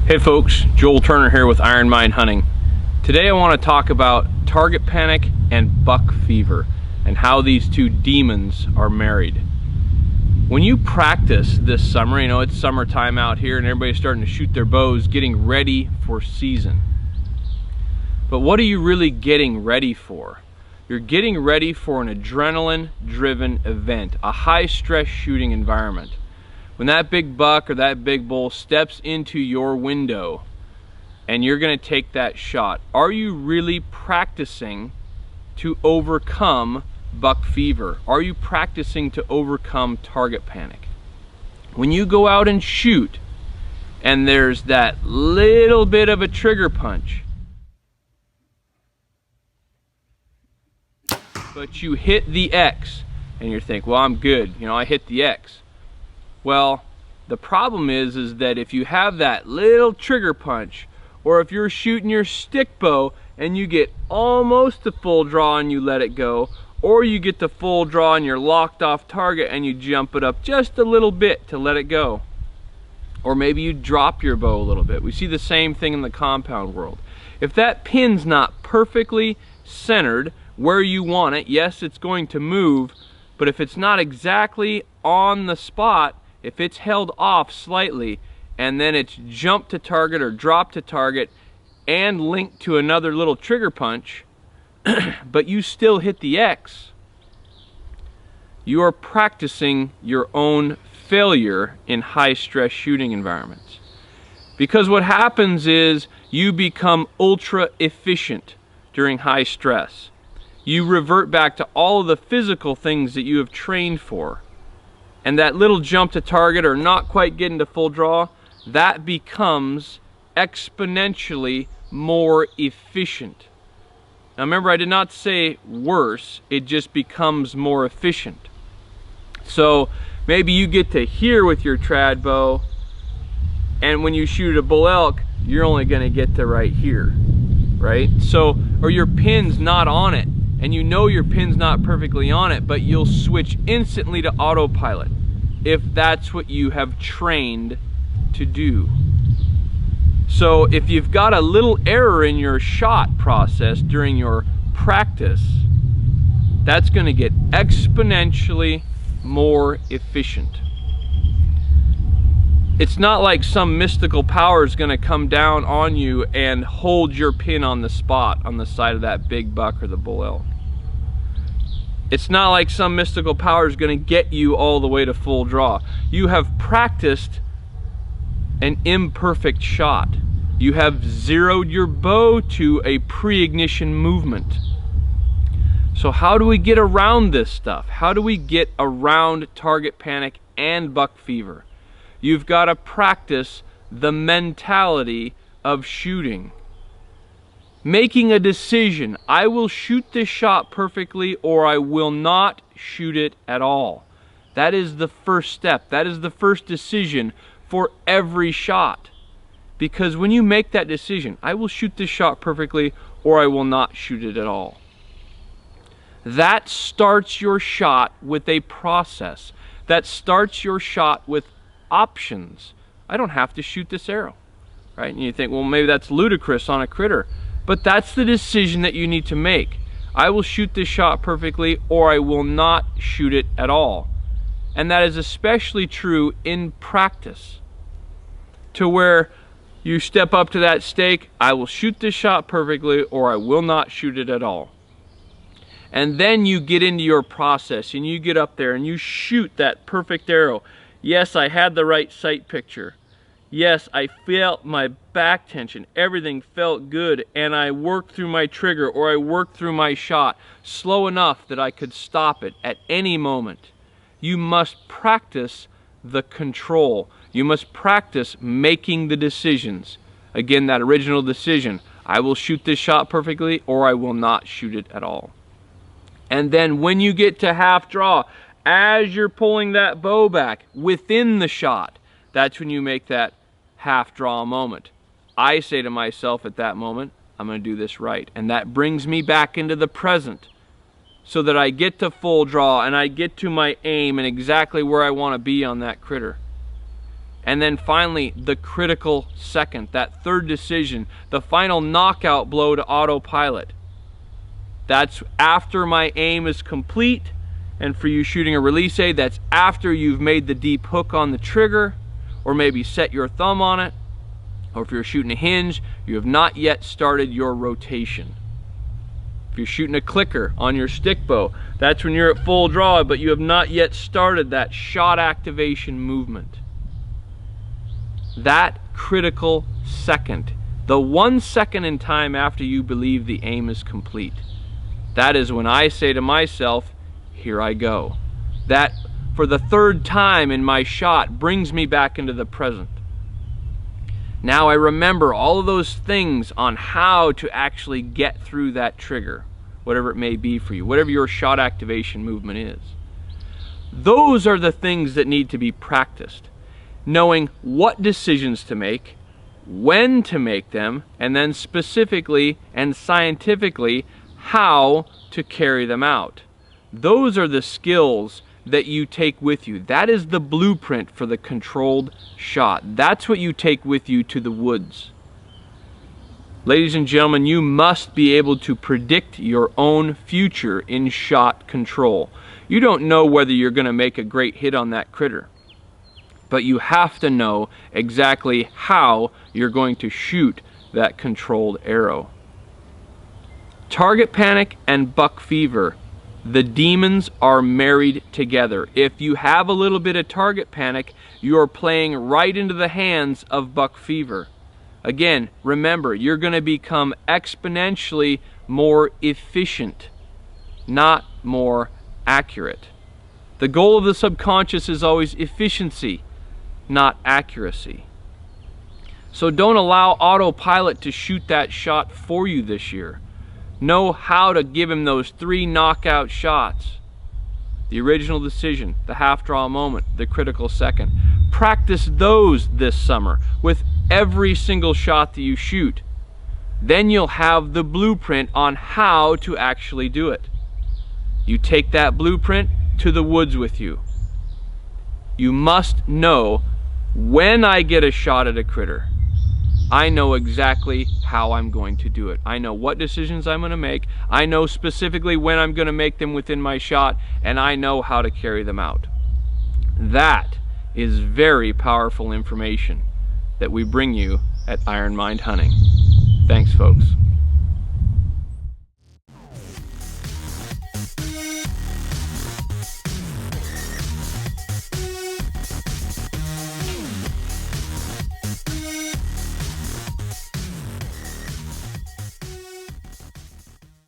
Hey folks, Joel Turner here with Iron Mind Hunting. Today I want to talk about target panic and buck fever and how these two demons are married. When you practice this summer, you know it's summertime out here and everybody's starting to shoot their bows, getting ready for season. But what are you really getting ready for? You're getting ready for an adrenaline-driven event, a high-stress shooting environment. When that big buck or that big bull steps into your window and you're going to take that shot, are you really practicing to overcome buck fever? Are you practicing to overcome target panic? When you go out and shoot and there's that little bit of a trigger punch, but you hit the X and you think, well, I'm good, you know, I hit the X. Well, the problem is that if you have that little trigger punch, or if you're shooting your stick bow and you get almost to full draw and you let it go, or you get to full draw and you're locked off target and you jump it up just a little bit to let it go, or maybe you drop your bow a little bit. We see the same thing in the compound world. If that pin's not perfectly centered where you want it, yes, it's going to move, but if it's not exactly on the spot, if it's held off slightly and then it's jumped to target or dropped to target and linked to another little trigger punch, but you still hit the X, you are practicing your own failure in high-stress shooting environments. Because what happens is you become ultra efficient during high stress. You revert back to all of the physical things that you have trained for. And that little jump to target or not quite getting to full draw, that becomes exponentially more efficient. Now remember, I did not say worse, it just becomes more efficient. So maybe you get to here with your trad bow, and when you shoot a bull elk, you're only gonna get to right here, right? So, or your pin's not on it, and you know your pin's not perfectly on it, but you'll switch instantly to autopilot if that's what you have trained to do. So if you've got a little error in your shot process during your practice, that's going to get exponentially more efficient. It's not like some mystical power is going to come down on you and hold your pin on the spot on the side of that big buck or the bull elk. It's not like some mystical power is going to get you all the way to full draw. You have practiced an imperfect shot. You have zeroed your bow to a pre-ignition movement. So how do we get around this stuff? How do we get around target panic and buck fever? You've got to practice the mentality of shooting. Making a decision, I will shoot this shot perfectly or I will not shoot it at all. That is the first step. That is the first decision for every shot. Because when you make that decision, I will shoot this shot perfectly or I will not shoot it at all, that starts your shot with a process. That starts your shot with options. I don't have to shoot this arrow, right? And you think, well, maybe that's ludicrous on a critter. But that's the decision that you need to make. I will shoot this shot perfectly or I will not shoot it at all. And that is especially true in practice. To where you step up to that stake, I will shoot this shot perfectly or I will not shoot it at all. And then you get into your process and you get up there and you shoot that perfect arrow. Yes, I had the right sight picture. Yes, I felt my back tension. Everything felt good, and I worked through my trigger or I worked through my shot slow enough that I could stop it at any moment. You must practice the control. You must practice making the decisions. Again, that original decision. I will shoot this shot perfectly or I will not shoot it at all. And then when you get to half draw, as you're pulling that bow back within the shot, that's when you make that half draw moment. I say to myself at that moment, I'm going to do this right. And that brings me back into the present so that I get to full draw and I get to my aim and exactly where I want to be on that critter. And then finally, the critical second, that third decision, the final knockout blow to autopilot. That's after my aim is complete, and for you shooting a release aid, that's after you've made the deep hook on the trigger, or maybe set your thumb on it, or if you're shooting a hinge, you have not yet started your rotation. If you're shooting a clicker on your stick bow, that's when you're at full draw, but you have not yet started that shot activation movement. That critical second, the 1 second in time after you believe the aim is complete, that is when I say to myself, here I go. That, for the third time in my shot, brings me back into the present. Now I remember all of those things on how to actually get through that trigger, whatever it may be for you, whatever your shot activation movement is. Those are the things that need to be practiced. Knowing what decisions to make, when to make them, and then specifically and scientifically how to carry them out. Those are the skills that you take with you. That is the blueprint for the controlled shot. That's what you take with you to the woods. Ladies and gentlemen, you must be able to predict your own future in shot control. You don't know whether you're going to make a great hit on that critter, but you have to know exactly how you're going to shoot that controlled arrow. Target panic and buck fever, the demons are married together. If you have a little bit of target panic, you're playing right into the hands of buck fever. Again, remember, you're going to become exponentially more efficient, not more accurate. The goal of the subconscious is always efficiency, not accuracy. So don't allow autopilot to shoot that shot for you this year. Know how to give him those 3 knockout shots. The original decision, the half draw moment, the critical second. Practice those this summer with every single shot that you shoot. Then you'll have the blueprint on how to actually do it. You take that blueprint to the woods with you. You must know, when I get a shot at a critter, I know exactly how I'm going to do it. I know what decisions I'm going to make. I know specifically when I'm going to make them within my shot, and I know how to carry them out. That is very powerful information that we bring you at Iron Mind Hunting. Thanks, folks.